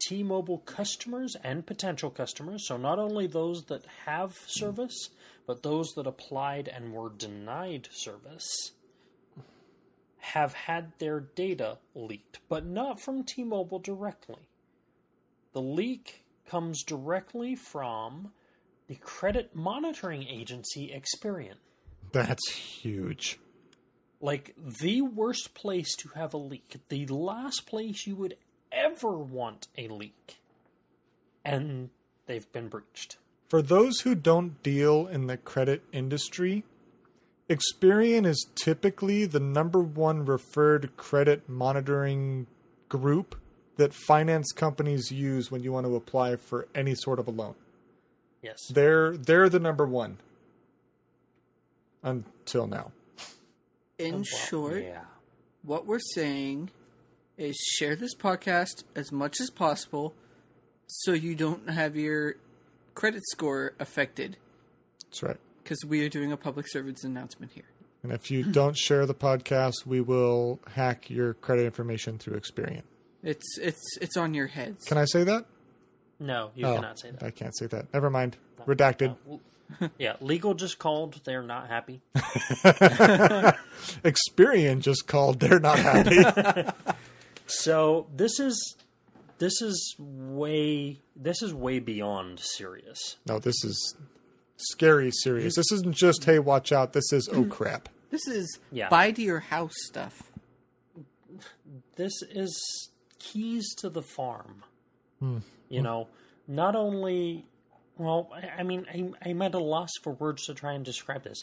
T-Mobile customers and potential customers, so not only those that have service, but those that applied and were denied service, have had their data leaked, but not from T-Mobile directly. The leak comes directly from the credit monitoring agency Experian. That's huge. Like, the worst place to have a leak. The last place you would ever want a leak. And they've been breached. For those who don't deal in the credit industry, Experian is typically the number one referred credit monitoring group that finance companies use when you want to apply for any sort of a loan. Yes. They're the number one until now. In short, Yeah. what we're saying is share this podcast as much as possible so you don't have your credit score affected. That's right. Because we are doing a public service announcement here. And if you don't share the podcast, we will hack your credit information through Experian. It's on your heads. Can I say that? No, you cannot say that. I can't say that. Never mind. Redacted. No. Yeah, legal just called. They're not happy. Experian just called. They're not happy. So this is way beyond serious. No, this is scary serious. This isn't just, hey, watch out. This is, oh, crap. This is Yeah. buy to your house stuff. This is keys to the farm. You know, not only... Well, I mean, I'm at a loss for words to try and describe this.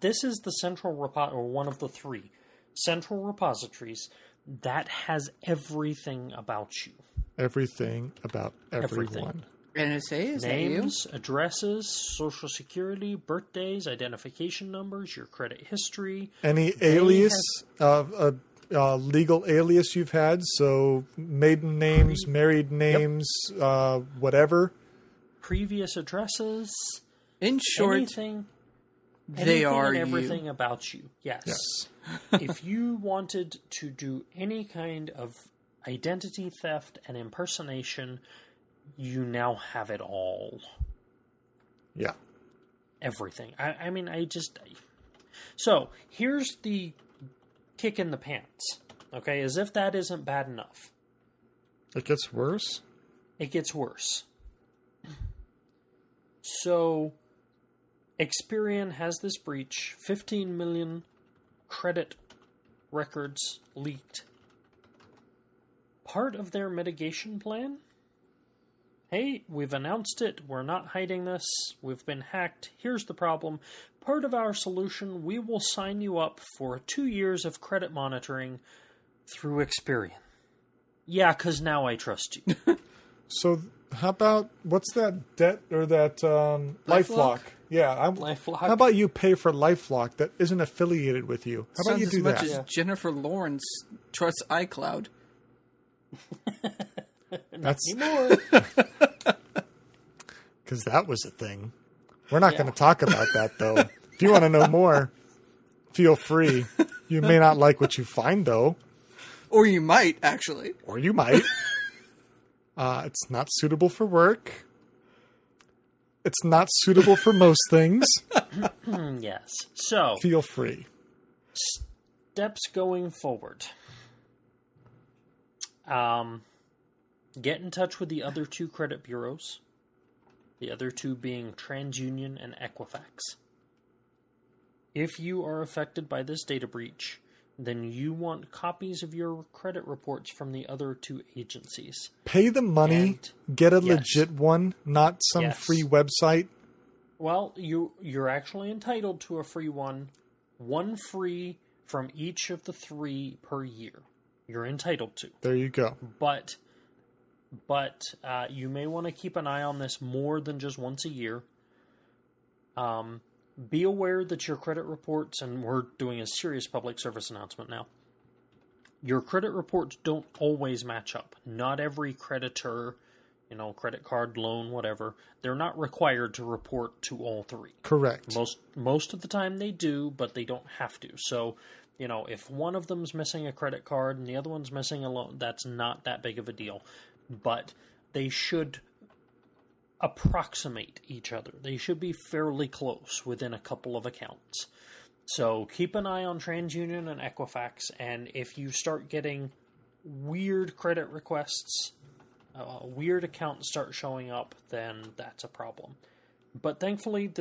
This is the central or one of the three central repositories that has everything about you. Everything about everyone. Everything. NSA, is Names, addresses, social security, birthdays, identification numbers, your credit history. Any alias, legal alias you've had, so maiden names, married names, whatever. Previous addresses. In short, anything they are and you. everything about you. Yes. If you wanted to do any kind of identity theft and impersonation, you now have it all. Yeah. Everything. I mean, So, here's the kick in the pants. Okay, as if that isn't bad enough. It gets worse? It gets worse. So, Experian has this breach. 15 million credit records leaked. Part of their mitigation plan? Hey, we've announced it. We're not hiding this. We've been hacked. Here's the problem. Part of our solution, we will sign you up for 2 years of credit monitoring through Experian. Yeah, because now I trust you. So, how about, what's that debt or that LifeLock? Yeah. LifeLock. How about you pay for LifeLock that isn't affiliated with you? How about sounds you do as much that? as Jennifer Lawrence trusts iCloud. That's Anymore. because that was a thing. We're not going to talk about that, though. If you want to know more, feel free. You may not like what you find, though. Or you might, actually. Or you might. It's not suitable for work. It's not suitable for most things. Yes. So, Feel free. steps going forward. Get in touch with the other 2 credit bureaus. The other 2 being TransUnion and Equifax. If you are affected by this data breach, then you want copies of your credit reports from the other 2 agencies. Pay the money, get a legit one, not some free website. Well, you're actually entitled to a free one free from each of the 3 per year. You're entitled to. There you go. But you may want to keep an eye on this more than just once a year. Be aware that your credit reports, and we're doing a serious public service announcement now, your credit reports don't always match up. Not every creditor, credit card, loan, whatever, they're not required to report to all 3. Correct. Most of the time they do, but they don't have to. So, if one of them's missing a credit card and the other one's missing a loan, that's not that big of a deal. But they should approximate each other. They should be fairly close within a couple of accounts. So keep an eye on TransUnion and Equifax, and if you start getting weird credit requests, weird accounts start showing up, then that's a problem. But thankfully,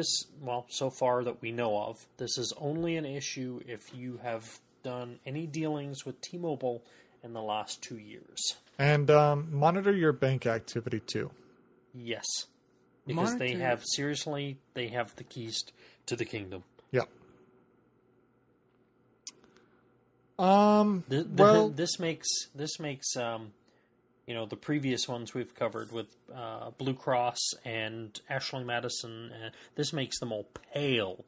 so far that we know of, this is only an issue if you have done any dealings with T-Mobile in the last 2 years. And monitor your bank activity too. Yes. Because they have the keys to the kingdom. Yeah. This makes the previous ones we've covered with Blue Cross and Ashley Madison, this makes them all pale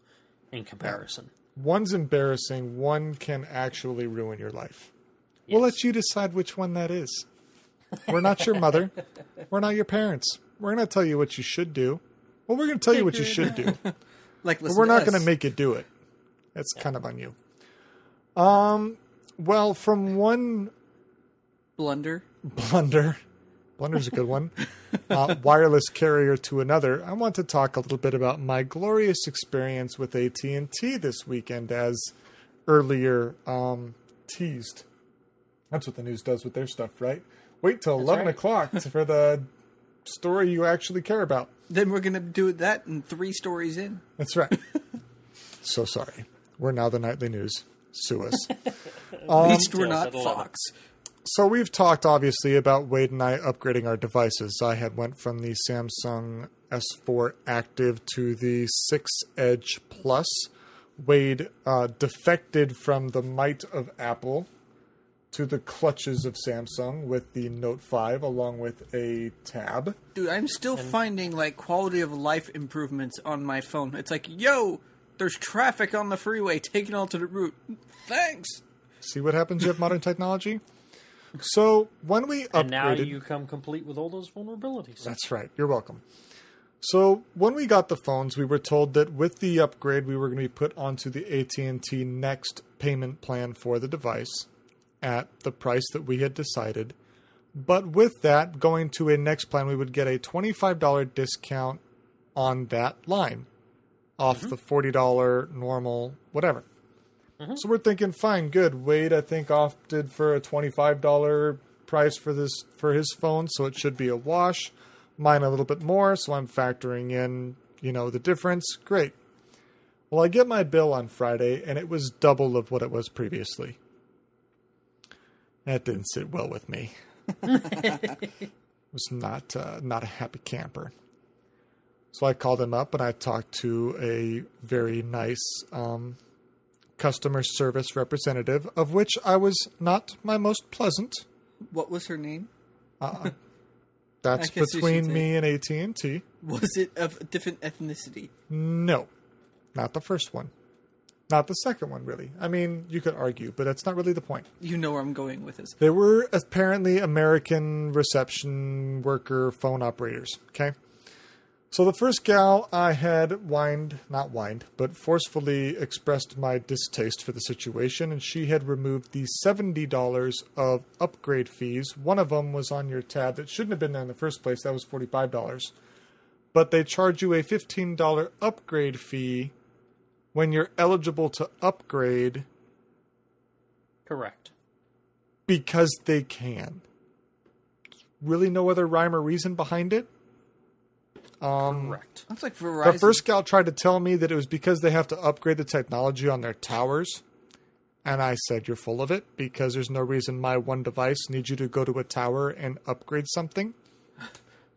in comparison. Yeah. One's embarrassing. One can actually ruin your life. Yes. We'll let you decide which one that is. We're not your mother. We're not your parents. We're going to tell you what you should do. Well, we're going to tell you what you should do. But we're not going to make you do it. That's kind of on you. Well, from one... Blunder. Blunder's a good one. Wireless carrier to another. I want to talk a little bit about my glorious experience with AT&T this weekend, as earlier teased. That's what the news does with their stuff, right? Wait till 11 o'clock for the story you actually care about. Then we're going to do that in 3 stories in. That's right. So sorry. We're now the Nightly News. Sue us. At least we're not Fox. So we've talked, obviously, about Wade and I upgrading our devices. I had went from the Samsung S4 Active to the 6 Edge Plus. Wade defected from the might of Apple to the clutches of Samsung with the Note 5 along with a tab. Dude, I'm still finding quality of life improvements on my phone. It's like, yo, there's traffic on the freeway, take an alternate route. Thanks. See what happens? You have modern technology. So when we upgraded... And now you come complete with all those vulnerabilities. That's right. You're welcome. So when we got the phones, we were told that with the upgrade, we were going to be put onto the AT&T Next payment plan for the device at the price that we had decided. But with that, going to a Next plan, we would get a $25 discount on that line off the $40 normal whatever. So we're thinking, fine, good. Wade, I think, opted for a $25 price for his phone, so it should be a wash. Mine a little bit more, so I'm factoring in, the difference. Great. Well, I get my bill on Friday, and it was double of what it was previously. That didn't sit well with me. It was not a happy camper. So I called him up, and I talked to a very nice customer service representative, of which I was not my most pleasant. What was her name? That's between me and AT&T. Was it of a different ethnicity? No, not the first one. Not the second one, really. I mean, you could argue, but that's not really the point. You know where I'm going with this. They were apparently American reception worker phone operators, okay? So the first gal I had forcefully expressed my distaste for the situation, and she had removed the $70 of upgrade fees. One of them was on your tab that shouldn't have been there in the first place. That was $45. But they charge you a $15 upgrade fee when you're eligible to upgrade. Correct. Because they can. really no other rhyme or reason behind it. Correct. Looks like Verizon. The first gal tried to tell me that it was because they have to upgrade the technology on their towers. And I said, you're full of it, because there's no reason my one device needs you to go to a tower and upgrade something.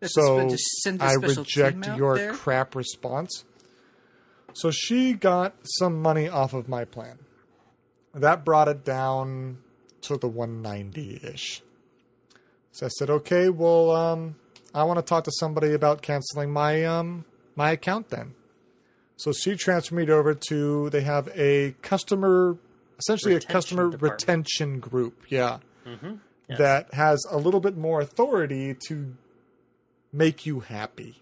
So just send a I special reject team out your there? crap response. So she got some money off of my plan. That brought it down to the 190-ish. So I said, okay, well, I want to talk to somebody about canceling my my account then. So she transferred me over to, they have a customer, essentially Retention a customer department. retention group, yeah, Yes. that has a little bit more authority to make you happy.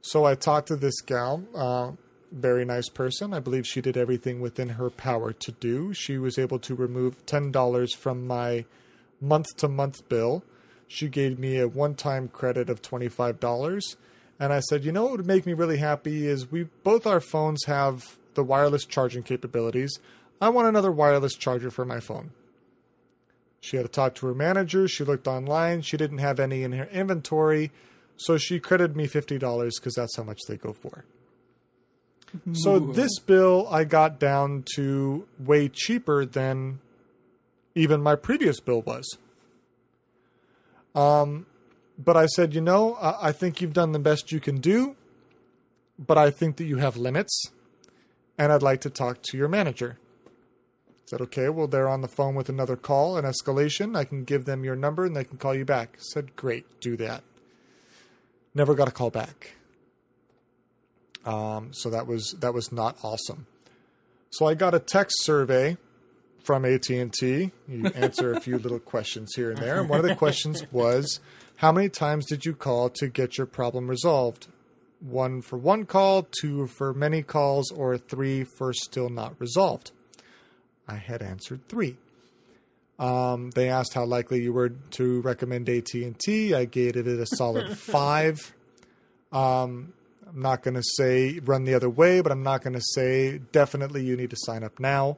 So I talked to this gal, very nice person. I believe she did everything within her power to do. She was able to remove $10 from my month-to-month bill. She gave me a one-time credit of $25. And I said, you know what would make me really happy is both our phones have the wireless charging capabilities. I want another wireless charger for my phone. She had to talk to her manager. She looked online. She didn't have any in her inventory. So she credited me $50 because that's how much they go for. So this bill I got down to way cheaper than even my previous bill was. But I said, you know, I think you've done the best you can do, but I think that you have limits, and I'd like to talk to your manager. I said, okay, well, they're on the phone with another call, an escalation. I can give them your number, and they can call you back. I said, great, do that. Never got a call back. So that was not awesome. So I got a text survey from AT&T. You answer a few little questions here and there. And one of the questions was, how many times did you call to get your problem resolved? 1 for one call, 2 for many calls, or 3 for still not resolved? I had answered 3. They asked how likely you were to recommend AT&T. I gave it a solid 5. I'm not going to say run the other way, but I'm not going to say definitely you need to sign up now.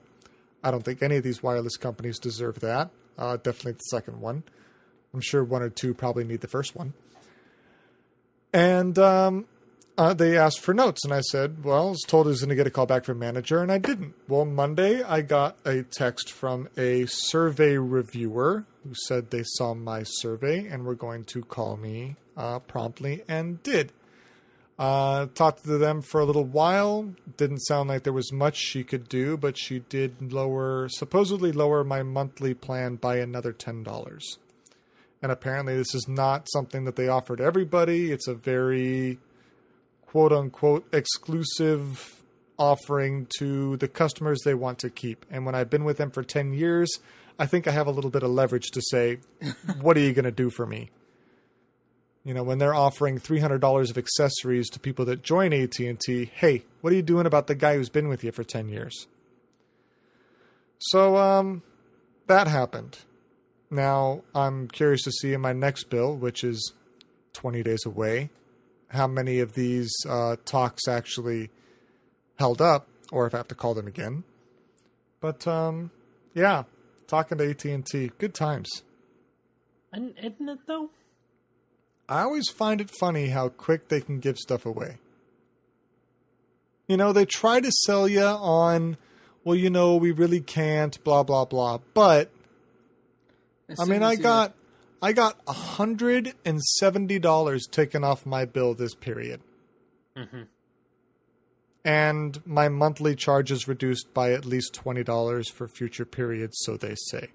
I don't think any of these wireless companies deserve that. Definitely the second one. I'm sure 1 or 2 probably need the first one. And they asked for notes, and I said, well, I was told I was going to get a call back from manager, and I didn't. Well, Monday, I got a text from a survey reviewer who said they saw my survey and were going to call me promptly, and did. Talked to them for a little while. Didn't sound like there was much she could do, but she did supposedly lower my monthly plan by another $10. And apparently this is not something that they offer to everybody. It's a very quote-unquote exclusive offering to the customers they want to keep. And when I've been with them for 10 years, I think I have a little bit of leverage to say, what are you going to do for me? You know, when they're offering $300 of accessories to people that join AT&T, hey, what are you doing about the guy who's been with you for 10 years? So, that happened. Now, I'm curious to see in my next bill, which is 20 days away, how many of these talks actually held up, or if I have to call them again. But, yeah, talking to AT&T, good times. And isn't it, though? I always find it funny how quick they can give stuff away. You know, they try to sell you on, well, you know, we really can't, blah, blah, blah. But, I mean, I got $170 taken off my bill this period. Mm-hmm. And my monthly charge is reduced by at least $20 for future periods, so they say.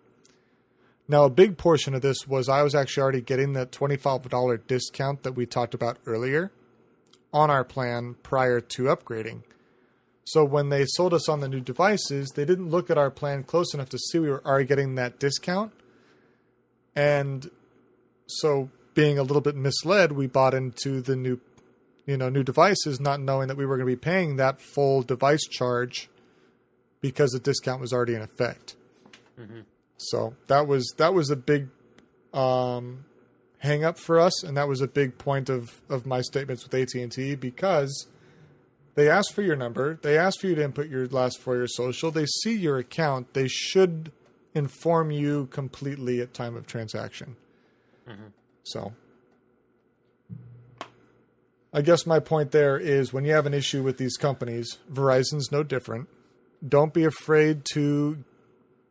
Now, a big portion of this was I was actually already getting that $25 discount that we talked about earlier on our plan prior to upgrading. So when they sold us on the new devices, they didn't look at our plan close enough to see we were already getting that discount. And so being a little bit misled, we bought into the new devices, not knowing that we were going to be paying that full device charge because the discount was already in effect. Mm-hmm. So that was a big hang up for us, and that was a big point of my statements with AT&T, because they asked for your number, they asked for you to input your last 4 of your social, they see your account, they should inform you completely at time of transaction. So, I guess my point there is when you have an issue with these companies, Verizon's no different. Don't be afraid to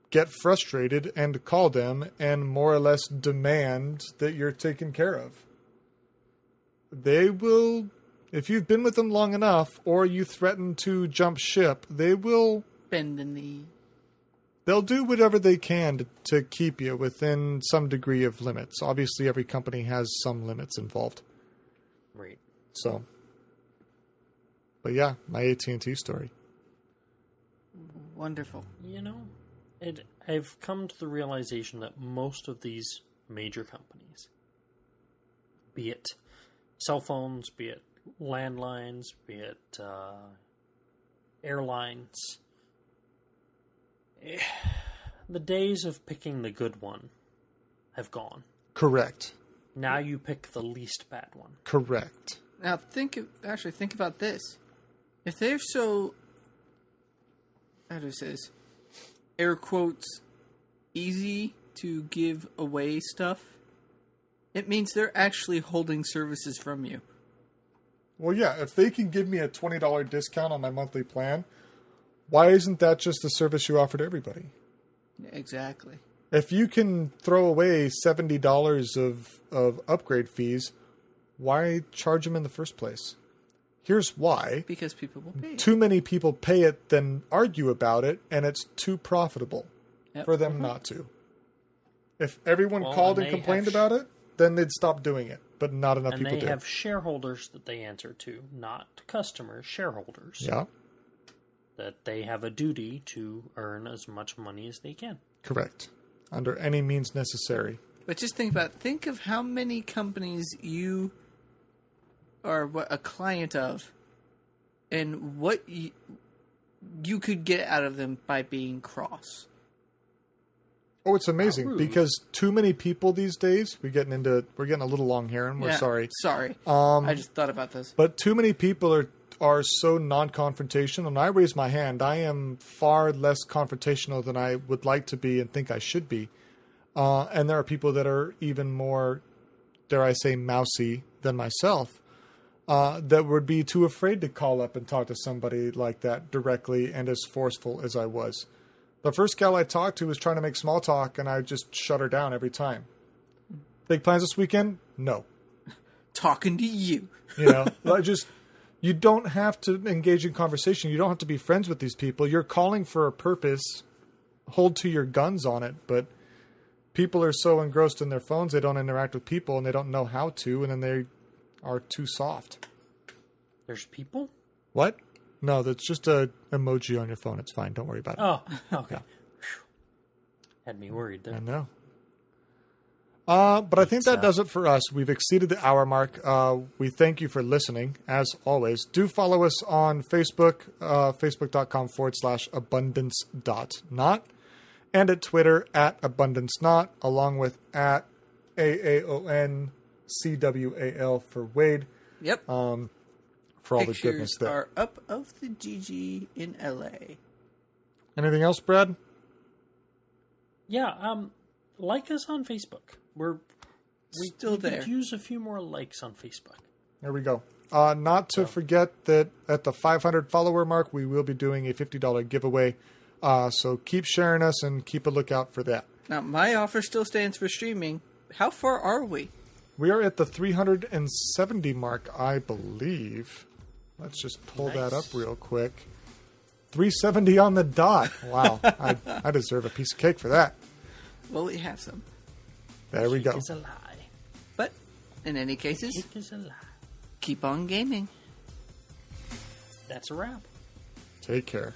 get frustrated and call them and more or less demand that you're taken care of. They will, if you've been with them long enough or you threaten to jump ship, they will bend the knee. They'll do whatever they can to keep you within some degree of limits. Obviously, every company has some limits involved. Right. So, but yeah, my AT&T story. Wonderful. You know, I've come to the realization that most of these major companies, be it cell phones, be it landlines, be it airlines, the days of picking the good one have gone. Correct. Now you pick the least bad one. Correct. Now think about this. If they're so, how do I say this, air quotes, easy to give away stuff, it means they're actually holding services from you. Well, yeah, if they can give me a $20 discount on my monthly plan, why isn't that just the service you offer to everybody? Exactly. If you can throw away $70 of upgrade fees, why charge them in the first place? Here's why. Because people will pay it. Too many people pay it, then argue about it, and it's too profitable for them not to. If everyone called and complained about it, then they'd stop doing it. But not enough people do. And they have shareholders that they answer to, not customers, shareholders. Yeah. That they have a duty to earn as much money as they can. Correct. Under any means necessary. But just think of how many companies you are a client of and what you could get out of them by being cross. Oh, it's amazing because too many people these days, we're getting a little long here and we're sorry. Sorry. I just thought about this. But too many people are so non-confrontational, and I raise my hand. I am far less confrontational than I would like to be and think I should be. And there are people that are even more, dare I say, mousy than myself, that would be too afraid to call up and talk to somebody like that directly and as forceful as I was. The first gal I talked to was trying to make small talk, and I just shut her down every time. Big plans this weekend? No. Talking to you. You don't have to engage in conversation. You don't have to be friends with these people. You're calling for a purpose. Hold to your guns on it. But people are so engrossed in their phones, they don't interact with people, and they don't know how to, and then they are too soft. There's people? What? No, that's just a emoji on your phone. It's fine. Don't worry about it. Oh, okay. Yeah. Had me worried there. I know. But I think that does it for us. We've exceeded the hour mark. We thank you for listening, as always. Do follow us on Facebook, facebook.com/abundance.not, and at Twitter @abundanceknot, along with @AAONCWAL for Wade. Yep. For all the goodness there. Are up of the GG in LA. Anything else, Brad? Yeah, like us on Facebook. We there. could use a few more likes on Facebook. There we go. Not to forget that at the 500 follower mark, we will be doing a $50 giveaway. So keep sharing us and keep a lookout for that. Now, my offer still stands for streaming. How far are we? We are at the 370 mark, I believe. Let's just pull that up real quick. 370 on the dot. Wow. I deserve a piece of cake for that. Well, we have some. There we go. Cake is a lie. But in any cases, Cake is a lie. keep on gaming. That's a wrap. Take care.